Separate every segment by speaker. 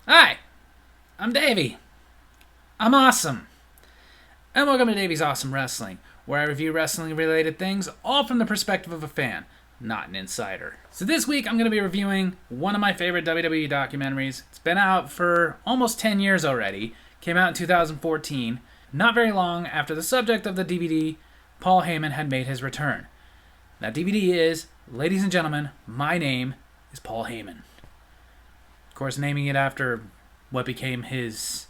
Speaker 1: Hi, I'm Davy. I'm awesome. And welcome to Davy's Awesome Wrestling, where I review wrestling related things, all from the perspective of a fan, not an insider. So this week I'm going to be reviewing one of my favorite WWE documentaries. It's been out for almost 10 years already. Came out in 2014, not very long after the subject of the DVD, Paul Heyman, had made his return. That DVD is, ladies and gentlemen, my name is Paul Heyman. Of course, naming it after what became his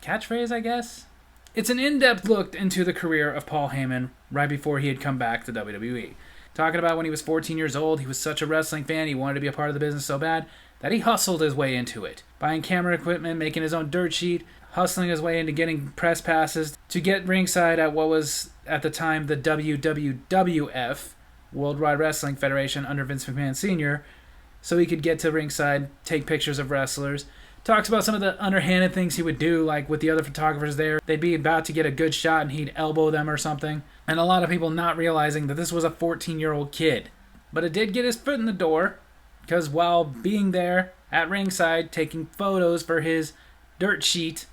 Speaker 1: catchphrase, I guess? It's an in-depth look into the career of Paul Heyman right before he had come back to WWE. Talking about when he was 14 years old, he was such a wrestling fan, he wanted to be a part of the business so bad that he hustled his way into it. Buying camera equipment, making his own dirt sheet, hustling his way into getting press passes to get ringside at what was, at the time, the WWF, Worldwide Wrestling Federation, under Vince McMahon Sr., so he could get to ringside, take pictures of wrestlers. Talks about some of the underhanded things he would do, like with the other photographers there. They'd be about to get a good shot and he'd elbow them or something. And a lot of people not realizing that this was a 14-year-old kid. But it did get his foot in the door, because while being there at ringside, taking photos for his dirt sheet,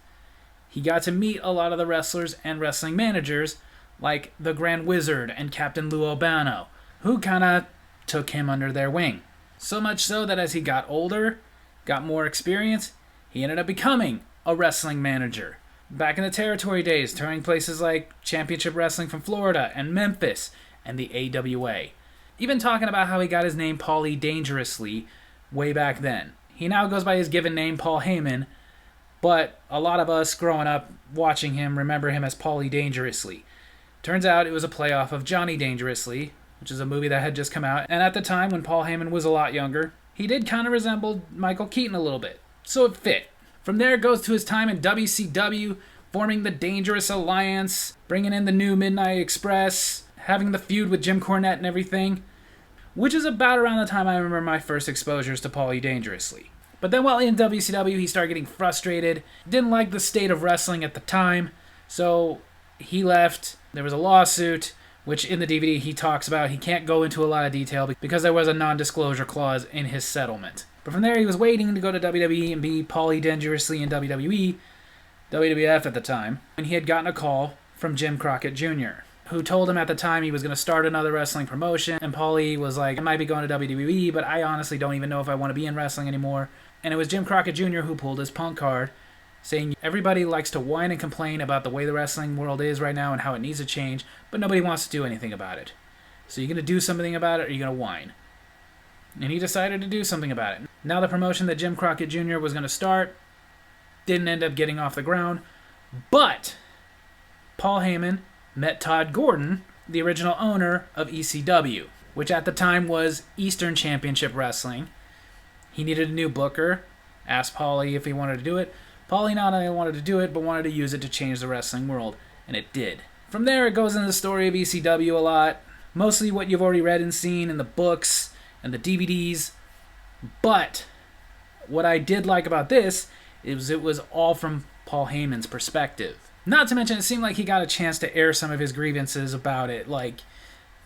Speaker 1: he got to meet a lot of the wrestlers and wrestling managers, like the Grand Wizard and Captain Lou Albano, who kind of took him under their wing. So much so that as he got older, got more experience, he ended up becoming a wrestling manager. Back in the territory days, touring places like Championship Wrestling from Florida and Memphis and the AWA. Even talking about how he got his name Paulie Dangerously way back then. He now goes by his given name Paul Heyman, but a lot of us growing up watching him remember him as Paulie Dangerously. Turns out it was a playoff of Johnny Dangerously, which is a movie that had just come out, and at the time when Paul Heyman was a lot younger, he did kind of resemble Michael Keaton a little bit, so it fit. From there it goes to his time in WCW, forming the Dangerous Alliance, bringing in the new Midnight Express, having the feud with Jim Cornette and everything, which is about around the time I remember my first exposures to Paulie Dangerously. But then while in WCW, he started getting frustrated, didn't like the state of wrestling at the time, so he left. There was a lawsuit, which in the DVD he talks about. He can't go into a lot of detail because there was a non-disclosure clause in his settlement. But from there, he was waiting to go to WWE and be Paulie Dangerously in WWE, WWF at the time, when he had gotten a call from Jim Crockett Jr., who told him at the time he was going to start another wrestling promotion, and Paulie was like, I might be going to WWE, but I honestly don't even know if I want to be in wrestling anymore. And it was Jim Crockett Jr. who pulled his punk card, saying everybody likes to whine and complain about the way the wrestling world is right now and how it needs to change, but nobody wants to do anything about it. So you're going to do something about it, or you're going to whine? And he decided to do something about it. Now the promotion that Jim Crockett Jr. was going to start didn't end up getting off the ground, but Paul Heyman met Todd Gordon, the original owner of ECW, which at the time was Eastern Championship Wrestling. He needed a new booker, asked Paulie if he wanted to do it. Paulie not only wanted to do it, but wanted to use it to change the wrestling world, and it did. From there, it goes into the story of ECW a lot, mostly what you've already read and seen in the books and the DVDs, but what I did like about this is it was all from Paul Heyman's perspective. Not to mention, it seemed like he got a chance to air some of his grievances about it, like,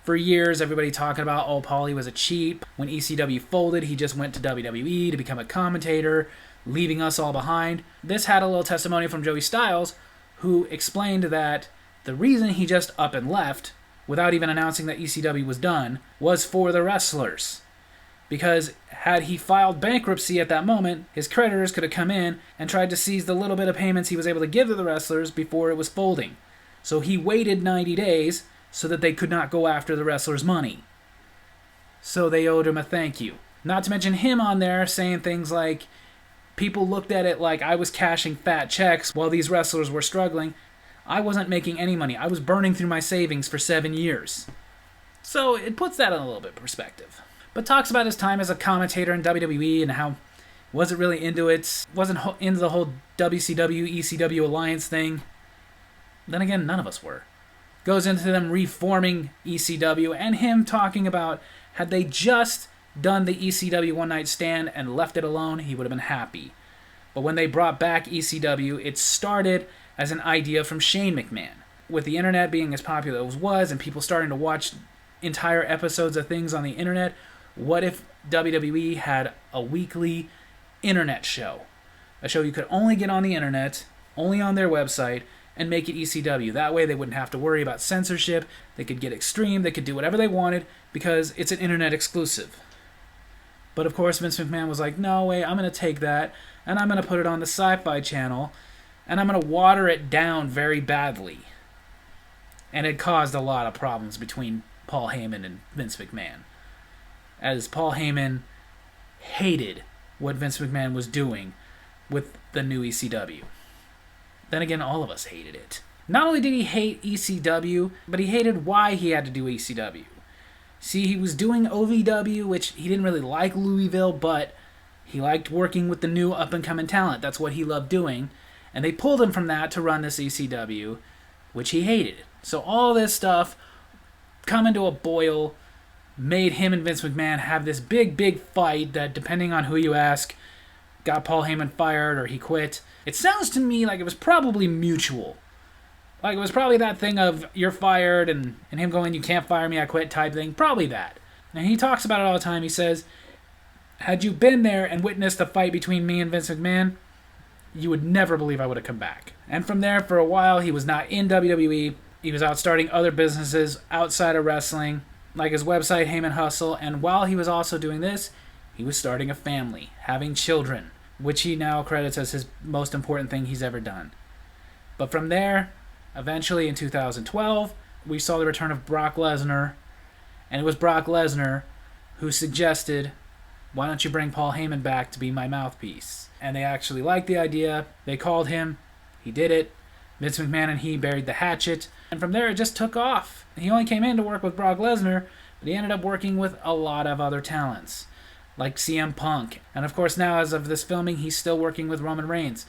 Speaker 1: for years, everybody talking about, oh, Paulie was a cheat. When ECW folded, he just went to WWE to become a commentator, leaving us all behind. This had a little testimony from Joey Styles, who explained that the reason he just up and left, without even announcing that ECW was done, was for the wrestlers. Because had he filed bankruptcy at that moment, his creditors could have come in and tried to seize the little bit of payments he was able to give to the wrestlers before it was folding. So he waited 90 days so that they could not go after the wrestlers' money. So they owed him a thank you. Not to mention him on there saying things like, people looked at it like I was cashing fat checks while these wrestlers were struggling. I wasn't making any money. I was burning through my savings for 7 years. So it puts that in a little bit of perspective. But talks about his time as a commentator in WWE and how wasn't really into it, wasn't into the whole WCW, ECW alliance thing. Then again, none of us were. Goes into them reforming ECW and him talking about had they just done the ECW One Night Stand and left it alone, he would have been happy. But when they brought back ECW, it started as an idea from Shane McMahon. With the internet being as popular as it was and people starting to watch entire episodes of things on the internet, what if WWE had a weekly internet show a show you could only get on the internet, only on their website, and make it ECW. That way they wouldn't have to worry about censorship. They could get extreme. They could do whatever they wanted because it's an internet exclusive. But of course, Vince McMahon was like, no way, I'm going to take that and I'm going to put it on the Sci-Fi Channel and I'm going to water it down very badly. And it caused a lot of problems between Paul Heyman and Vince McMahon, as Paul Heyman hated what Vince McMahon was doing with the new ECW. Then again, all of us hated it. Not only did he hate ECW, but he hated why he had to do ECW. See, he was doing OVW, which he didn't really like Louisville, but he liked working with the new up-and-coming talent. That's what he loved doing. And they pulled him from that to run this ECW, which he hated. So all this stuff coming to a boil made him and Vince McMahon have this big fight that, depending on who you ask, got Paul Heyman fired or he quit. It sounds to me like it was probably mutual. Like it was probably that thing of you're fired and him going, you can't fire me, I quit type thing. Probably that. And he talks about it all the time. He says, had you been there and witnessed the fight between me and Vince McMahon, you would never believe I would have come back. And from there, for a while, he was not in WWE. He was out starting other businesses outside of wrestling, like his website, Heyman Hustle. And while he was also doing this, he was starting a family, having children, which he now credits as his most important thing he's ever done. But from there, eventually in 2012, we saw the return of Brock Lesnar, and it was Brock Lesnar who suggested, why don't you bring Paul Heyman back to be my mouthpiece? And they actually liked the idea. They called him. He did it. Vince McMahon and he buried the hatchet. And from there, it just took off. He only came in to work with Brock Lesnar, but he ended up working with a lot of other talents, like CM Punk. And of course, now, as of this filming, he's still working with Roman Reigns.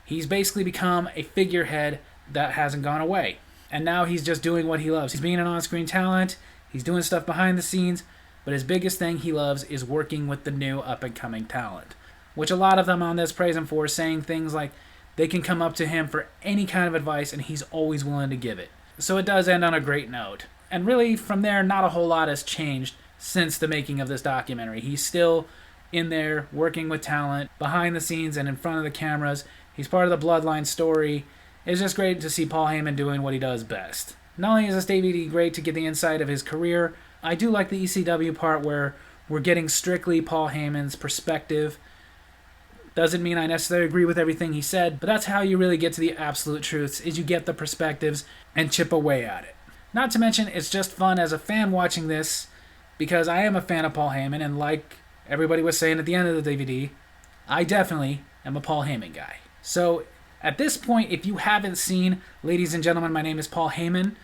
Speaker 1: He's basically become a figurehead that hasn't gone away. And now he's just doing what he loves. He's being an on-screen talent. He's doing stuff behind the scenes. But his biggest thing he loves is working with the new up-and-coming talent, which a lot of them on this praise him for, saying things like they can come up to him for any kind of advice and he's always willing to give it. So it does end on a great note. And really, from there, not a whole lot has changed since the making of this documentary. He's still in there working with talent, behind the scenes and in front of the cameras. He's part of the Bloodline story. It's just great to see Paul Heyman doing what he does best. Not only is this DVD great to get the insight of his career, I do like the ECW part where we're getting strictly Paul Heyman's perspective. Doesn't mean I necessarily agree with everything he said, but that's how you really get to the absolute truths, is you get the perspectives and chip away at it. Not to mention, it's just fun as a fan watching this, because I am a fan of Paul Heyman, and like everybody was saying at the end of the DVD, I definitely am a Paul Heyman guy. So, at this point, if you haven't seen Ladies and Gentlemen, My Name is Paul Heyman,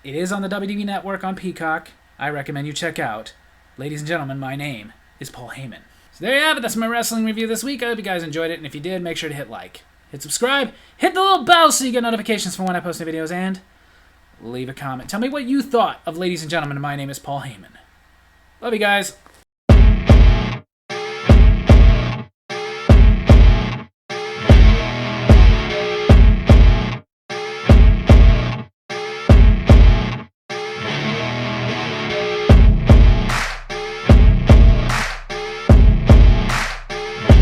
Speaker 1: it is on the WWE Network on Peacock. I recommend you check out Ladies and Gentlemen, My Name is Paul Heyman. So there you have it. That's my wrestling review this week. I hope you guys enjoyed it, and if you did, make sure to hit like, hit subscribe, hit the little bell so you get notifications for when I post new videos, and leave a comment. Tell me what you thought of Ladies and Gentlemen, My Name is Paul Heyman. Love you guys.